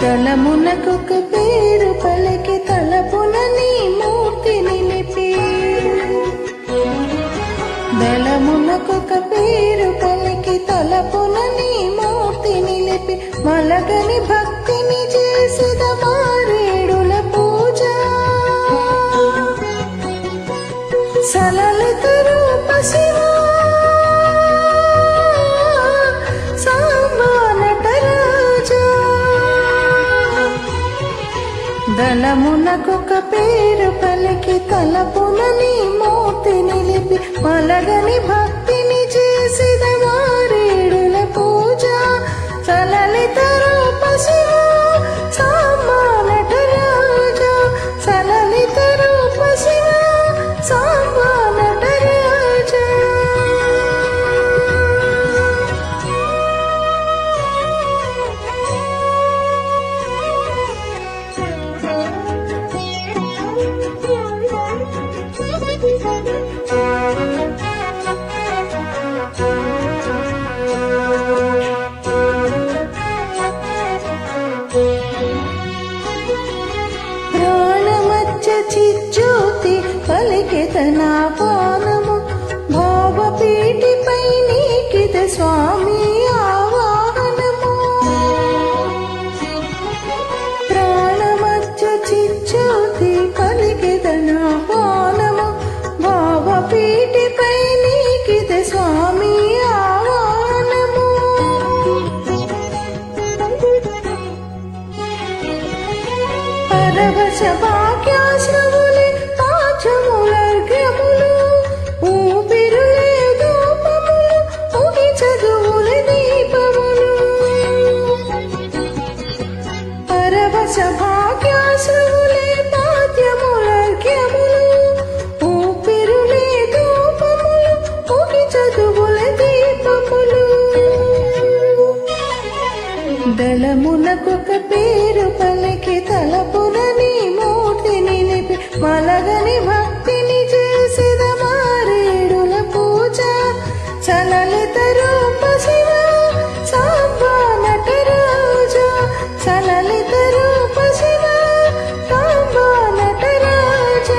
దళమునకొక పేరు పలికి తలపున నీ మూర్తి నిలిపి దళమునకొక పేరు పలికి తలపున నీ మూర్తి నిలిపి మలగని భక్తిని చేసిద మారేడుల పూజ సలలిత రూప శివ దళమునకొక పేరు పలికి తలపున నీ మూర్తి నిలిపి మలగని భక్తిని చేసిద మారేడుల పూజ సలలిత రూప శివ సాంబా నటరాజ సలలిత రూప శివ సాంబా నటరాజ చిజ్యోతి పలికితన పానము భావపీఠిపై నీకిత స్వామి ఆవాహనము ప్రాణమధ్య చిజ్యోతి పలికితన పానము భావపీఠిపై నీకిత స్వామి ఆవాహనము పరవశ భాగ్యాశ్రములే పాచములర్ఘ్యములు ఊపిరులే ధూపములు ఉగి చదువులే దీపములు పరవశ భాగ్యాశ్రములే పాద్యములర్ఘ్యములు ఊపిరులే ధూపములు ఉగి చదువులే దీపములు దళమునకొక పేరు పలికి తలపున నీ మూర్తి నిలిపి మలగని భక్తిని చేసిద మారేడుల పూజ సలలిత రూప శివ సాంబా నటరాజ సలలిత రూప శివ సాంబా నటరాజ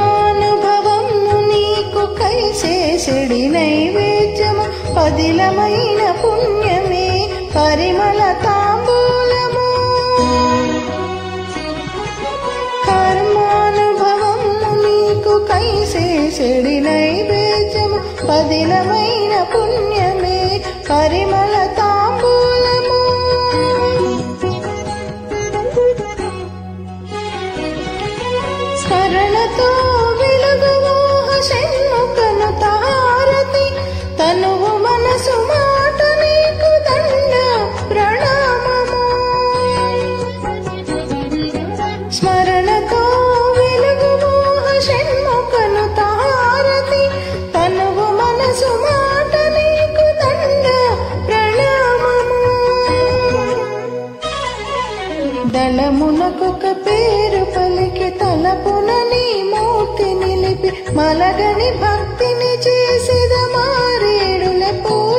కర్మానుభవము నీకు కైసేసడి నైవేద్యము పదిలమైన పుణ్యమే పరిమళ తాంబూలము కర్మానుభవము నీకు కైసేసడి నైవేద్యము పదిలమైన పుణ్యమే పరిమళ తాంబూలము స్మరణతో వెలుగుమోహ షణ్ముఖను తారతి తనువు మనసు మాట నీకు దండ ప్రణామము స్మరణతో వెలుగుమోహ షణ్ముఖను తారతి తనువు మనసు మాట నీకు దండ ప్రణామము దళమునకొక పేరు పలికి తలపున నీ మూర్తి నిలిపి మలగని భక్తిని చేసిద మారేడుల పూజ